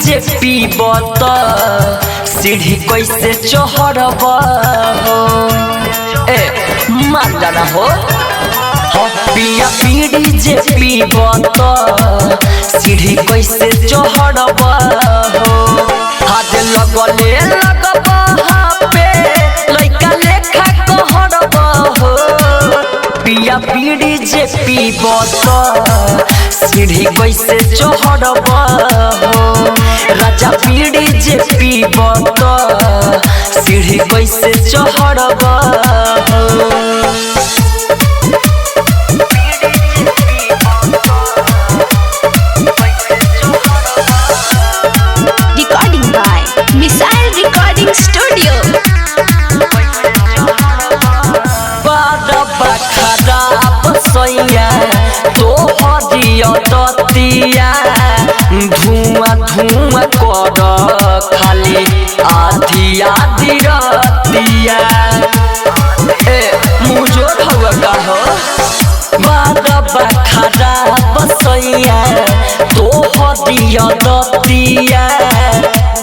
जे पीब त सीढ़ी कैसे चढ़ब हो ए मान जाना हो पिया बीड़ी जे पीब त सीढ़ी कैसे चढ़ब हो हाथ लगले लगब पे लइका लेखा कहरब हो पिया बीड़ी जे पीब त सीढ़ी कैसे चढ़ब हो राजा बीड़ी जे पीब त सीढ़ी कैसे चढ़ब हो स्टूडियो खराब सैया तो हरिया दतिया धुआं धुआं कर खाली आधी आधी रतिया ए मुझो ठगा हो बादबा खराब सैया तो हरिया दतिया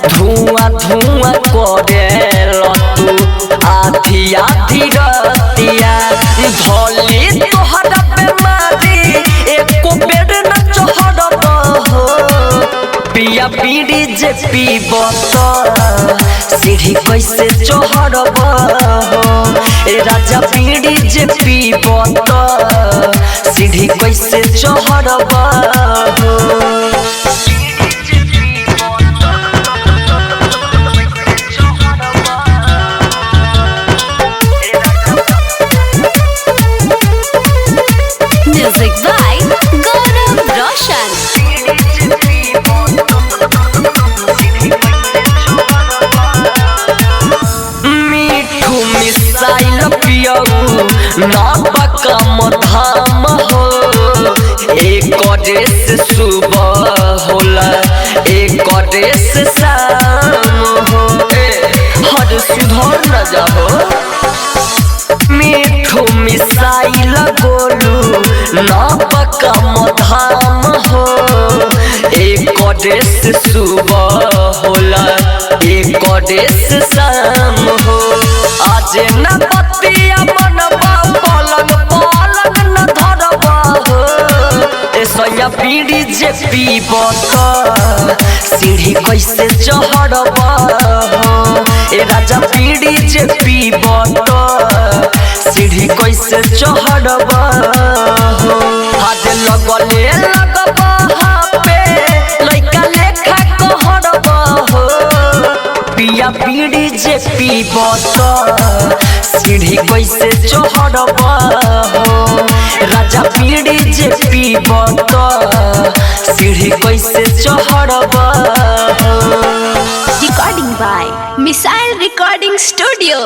धुआं धुआं करे तू आधी आधी रतिया धोली तोहरा बेमारी एको बेर न चढ़ब हो पिया बीड़ी जे पीब त सीढ़ी कैसे चढ़ब हो ए राजा बीड़ी जे पीब त सीढ़ी कैसे चढ़ब हो music by Gaurav Roshan Mithu missile पियऊ नापक धाम हो एक से सुबह होला एक से शाम हो हर सुधर न जाओ मीठू मिसाइल गोलू नापक धाम हो एक से सुबह होला एक से शाम हो आज न बतिया मनबा पलंग पलंग न धरब हो ऐसा बीड़ी जे पीब त सीढ़ी कैसे चढ़ब हो ए राजा बीड़ी जे पीब त सीढ़ी कैसे चढ़ब हो हाथ लगले लगब पे लइका लेखा कहरब हो पिया बीड़ी जे पीब त सीढ़ी कैसे चढ़ब हो राजा बीड़ी जे पीब त सीढ़ी कैसे चढ़ब हो recording by missile recording studio.